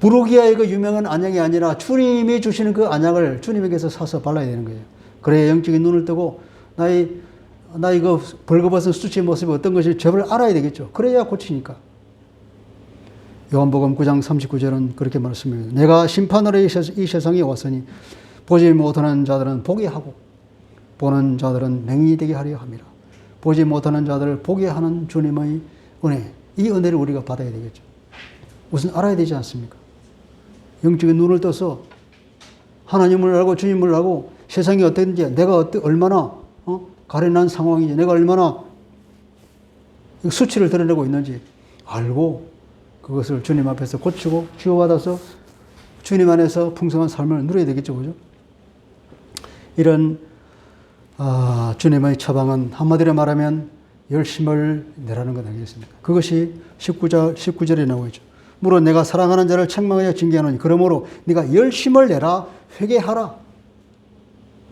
부르기아의 그 유명한 안약이 아니라 주님이 주시는 그 안약을 주님에게서 사서 발라야 되는 거예요. 그래야 영적인 눈을 뜨고 나의 그 벌거벗은 수치의 모습이 어떤 것인지 제발 알아야 되겠죠. 그래야 고치니까. 요한복음 9장 39절은 그렇게 말씀합니다. 내가 심판하러 이 세상에 왔으니 보지 못하는 자들은 보게 하고 보는 자들은 맹인이 되게 하려 함이라. 보지 못하는 자들을 보게 하는 주님의 은혜, 이 은혜를 우리가 받아야 되겠죠. 우선 알아야 되지 않습니까? 영적인 눈을 떠서 하나님을 알고 주님을 알고 세상이 어땠는지, 내가 얼마나 가련한 상황인지, 내가 얼마나 수치를 드러내고 있는지 알고 그것을 주님 앞에서 고치고 치유받아서 주님 안에서 풍성한 삶을 누려야 되겠죠. 그죠? 이런 주님의 처방은 한마디로 말하면 열심을 내라는 것 아니겠습니까? 그것이 19절에 나오고 있죠. 물론 내가 사랑하는 자를 책망하여 징계하노니 그러므로 네가 열심을 내라, 회개하라.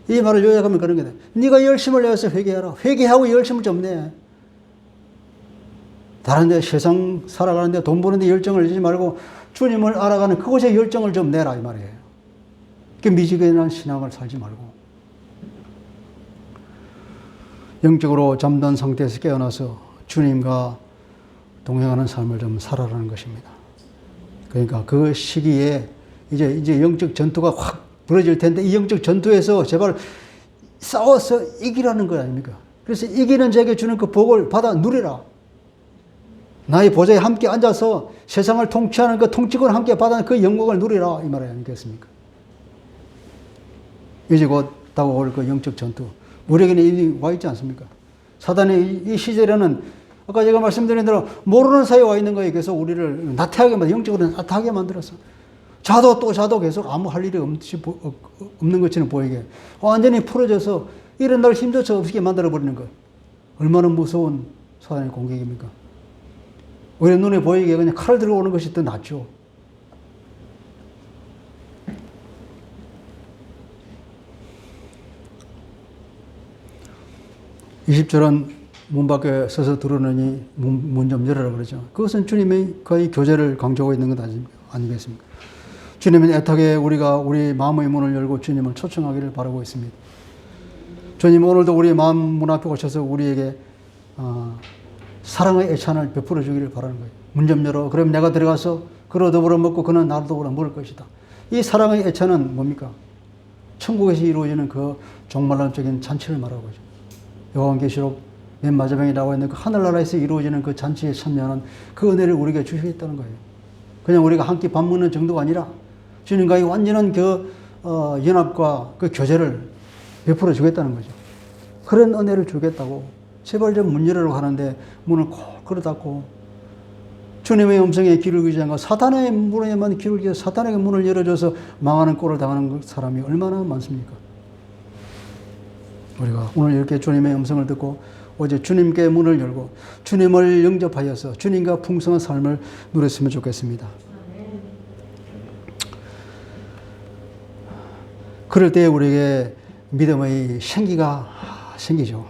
이 말을 요약하면 그런 게 돼. 네가 열심을 내서 회개하라. 회개하고 열심을 좀 내. 다른 데 세상 살아가는데 돈 버는데 열정을 내지 말고 주님을 알아가는 그곳에 열정을 좀 내라 이 말이에요. 그 미지근한 신앙을 살지 말고 영적으로 잠든 상태에서 깨어나서 주님과 동행하는 삶을 좀 살아라는 것입니다. 그러니까 그 시기에 이제 영적 전투가 확 벌어질 텐데 이 영적 전투에서 제발 싸워서 이기라는 거 아닙니까? 그래서 이기는 자에게 주는 그 복을 받아 누리라. 나의 보좌에 함께 앉아서 세상을 통치하는 그 통치권을 함께 받아 그 영광을 누리라. 이 말 아니겠습니까? 이제 곧 다가올 그 영적 전투. 우리에게는 이미 와 있지 않습니까? 사단의 이 시절에는 아까 제가 말씀드린 대로 모르는 사이에 와 있는 거에 계속 우리를 나태하게 만들어, 영적으로 나태하게 만들어서 자도 또 자도 계속 아무 할 일이 없는 것처럼 보이게 완전히 풀어져서 이런 날 힘조차 없게 만들어버리는 것. 얼마나 무서운 사단의 공격입니까? 우리 눈에 보이게 그냥 칼을 들고 오는 것이 더 낫죠. (20절은) 문 밖에 서서 들으느니 문 좀 열어라 그러죠. 그것은 주님의 거의 교제를 강조하고 있는 것 아니겠습니까? 주님은 애타게 우리가 우리 마음의 문을 열고 주님을 초청하기를 바라고 있습니다. 주님 오늘도 우리 마음 문 앞에 오셔서 우리에게 사랑의 애찬을 베풀어 주기를 바라는 거예요. 문 좀 열어. 그럼 내가 들어가서 그로 더불어 먹고 그는 나로 더불어 먹을 것이다. 이 사랑의 애찬은 뭡니까? 천국에서 이루어지는 그 종말론적인 잔치를 말하고 있죠. 요한계시록 맨 마지막에 나와 있는 그 하늘나라에서 이루어지는 그 잔치에 참여하는 그 은혜를 우리에게 주시겠다는 거예요. 그냥 우리가 한 끼 밥 먹는 정도가 아니라 주님과의 완전한 그 연합과 그 교제를 베풀어 주겠다는 거죠. 그런 은혜를 주겠다고 제발 좀 문 열으라고 하는데 문을 콕 걸어 닫고 주님의 음성에 귀를 기울이지 않고 사탄의 문에만 귀를 기울여서 사탄에게 문을 열어줘서 망하는 꼴을 당하는 사람이 얼마나 많습니까? 우리가 오늘 이렇게 주님의 음성을 듣고 오직 주님께 문을 열고 주님을 영접하여서 주님과 풍성한 삶을 누렸으면 좋겠습니다. 그럴 때 우리에게 믿음의 생기가 생기죠.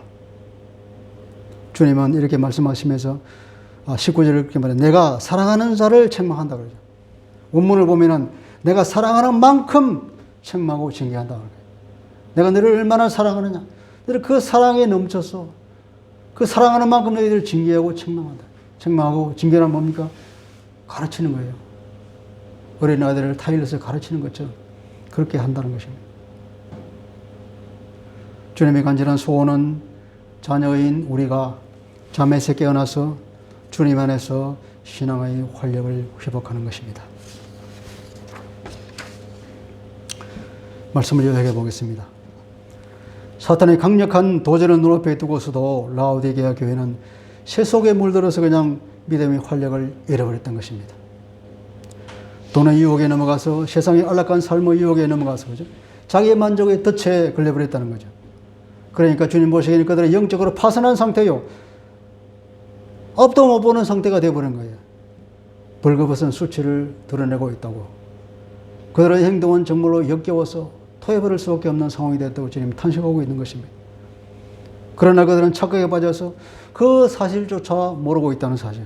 주님은 이렇게 말씀하시면서 19절을 이렇게 말해요. 내가 사랑하는 자를 책망한다 그러죠. 원문을 보면은 내가 사랑하는 만큼 책망하고 징계한다 그래요. 내가 너를 얼마나 사랑하느냐. 너를 그 사랑에 넘쳤어. 그 사랑하는 만큼 너희들을 징계하고 책망한다. 책망하고 징계란 뭡니까? 가르치는 거예요. 어린 아이들을 타일러서 가르치는 것처럼 그렇게 한다는 것입니다. 주님의 간절한 소원은 자녀인 우리가 잠에서 깨어나서 주님 안에서 신앙의 활력을 회복하는 것입니다. 말씀을 요약해 보겠습니다. 사탄의 강력한 도전을 눈앞에 두고서도 라오디게아 교회는 세속에 물들어서 그냥 믿음의 활력을 잃어버렸던 것입니다. 돈의 유혹에 넘어가서 세상의 안락한 삶의 유혹에 넘어가서 그죠? 자기의 만족의 덫에 걸려버렸다는 거죠. 그러니까 주님 보시기에는 그들은 영적으로 파산한 상태요. 앞도 못 보는 상태가 되어버린 거예요. 벌거벗은 수치를 드러내고 있다고. 그들의 행동은 정말로 역겨워서 토해버릴 수밖에 없는 상황이 됐다고 주님이 탄식하고 있는 것입니다. 그러나 그들은 착각에 빠져서 그 사실조차 모르고 있다는 사실.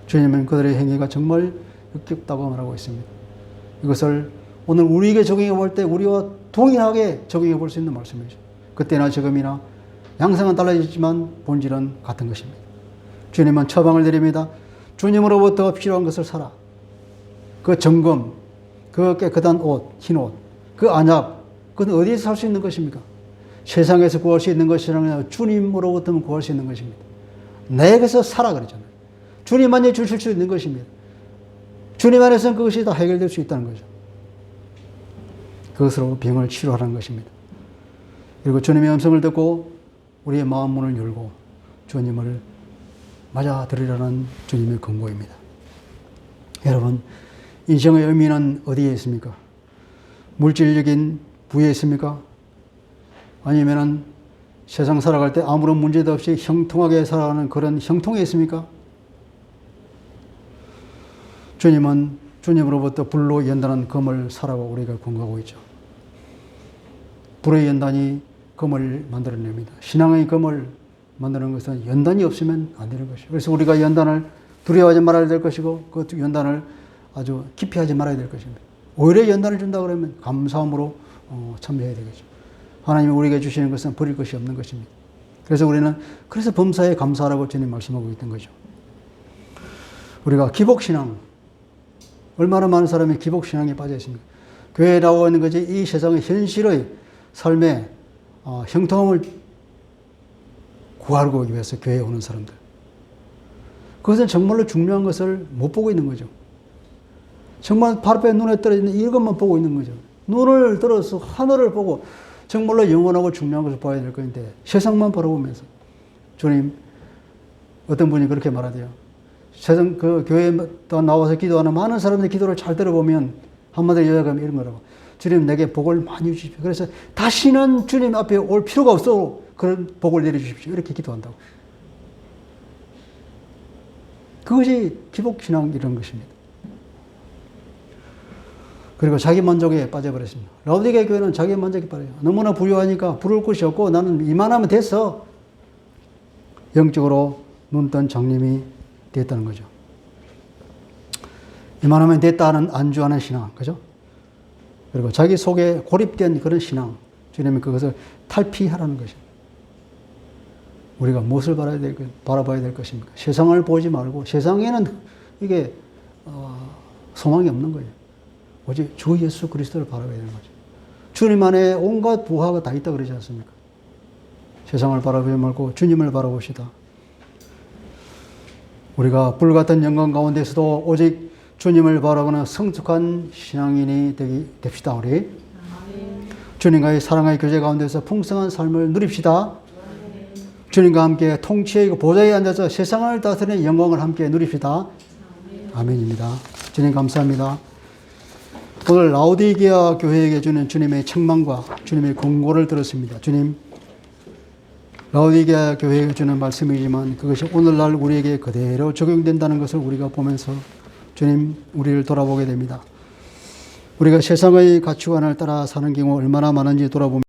주님은 그들의 행위가 정말 역겹다고 말하고 있습니다. 이것을 오늘 우리에게 적용해 볼 때 우리와 동일하게 적용해 볼 수 있는 말씀이죠. 그때나 지금이나 양상은 달라졌지만 본질은 같은 것입니다. 주님은 처방을 드립니다. 주님으로부터 필요한 것을 사라. 그 정금, 그 깨끗한 옷, 흰 옷, 그 안약, 그건 어디에서 살 수 있는 것입니까? 세상에서 구할 수 있는 것이 아니라 주님으로부터 구할 수 있는 것입니다. 내게서 사라 그러잖아요. 주님만이 주실 수 있는 것입니다. 주님 안에서는 그것이 다 해결될 수 있다는 거죠. 그것으로 병을 치료하라는 것입니다. 그리고 주님의 음성을 듣고 우리의 마음 문을 열고 주님을 맞아들이라는 주님의 권고입니다. 여러분, 인생의 의미는 어디에 있습니까? 물질적인 부에 있습니까? 아니면은 세상 살아갈 때 아무런 문제도 없이 형통하게 살아가는 그런 형통에 있습니까? 주님은 주님으로부터 불로 연단한 금을 사라고 우리가 권고하고 있죠. 불의 연단이 금을 만들어냅니다. 신앙의 금을 만드는 것은 연단이 없으면 안 되는 것이죠. 그래서 우리가 연단을 두려워하지 말아야 될 것이고 그 연단을 아주 깊이 하지 말아야 될 것입니다. 오히려 연단을 준다 그러면 감사함으로 참여해야 되겠죠. 하나님이 우리에게 주시는 것은 버릴 것이 없는 것입니다. 그래서 우리는 그래서 범사에 감사하라고 주님 말씀하고 있던 거죠. 우리가 기복신앙, 얼마나 많은 사람이 기복신앙에 빠져 있습니까? 교회에 나오고 있는 것이 이 세상의 현실의 삶에 형통함을 구하고 오기 위해서 교회에 오는 사람들. 그것은 정말로 중요한 것을 못 보고 있는 거죠. 정말 바로 앞에 눈에 떨어지는 이것만 보고 있는 거죠. 눈을 들어서 하늘을 보고 정말로 영원하고 중요한 것을 봐야 될 건데 세상만 바라보면서 주님, 어떤 분이 그렇게 말하대요. 세상 그 교회에 나와서 기도하는 많은 사람들의 기도를 잘 들어보면 한마디로 요약하면 이런 거라고. 주님, 내게 복을 많이 주십시오. 그래서 다시는 주님 앞에 올 필요가 없어. 그런 복을 내려주십시오. 이렇게 기도한다고. 그것이 기복신앙 이런 것입니다. 그리고 자기 만족에 빠져버렸습니다. 라오디게 교회는 자기 만족에 빠져요. 너무나 부유하니까 부를 곳이 없고 나는 이만하면 됐어. 영적으로 눈뜬 장님이 됐다는 거죠. 이만하면 됐다는 안주하는 신앙, 그죠? 그리고 자기 속에 고립된 그런 신앙, 주님이 그것을 탈피하라는 것입니다. 우리가 무엇을 바라봐야 될 것입니까? 세상을 보지 말고 세상에는 이게 소망이 없는 거예요. 오직 주 예수 그리스도를 바라봐야 되는 거죠. 주님 안에 온갖 부하가 다 있다 그러지 않습니까? 세상을 바라보지 말고 주님을 바라봅시다. 우리가 불같은 영광 가운데서도 오직 주님을 바라보는 성숙한 신앙인이 됩시다. 우리 주님과의 사랑의 교제 가운데서 풍성한 삶을 누립시다. 주님과 함께 통치의 보좌에 앉아서 세상을 다스리는 영광을 함께 누립시다. 아멘입니다. 주님 감사합니다. 오늘 라오디게아 교회에게 주는 주님의 책망과 주님의 권고를 들었습니다. 주님, 라오디게아 교회에게 주는 말씀이지만 그것이 오늘날 우리에게 그대로 적용된다는 것을 우리가 보면서 주님, 우리를 돌아보게 됩니다. 우리가 세상의 가치관을 따라 사는 경우 얼마나 많은지 돌아보면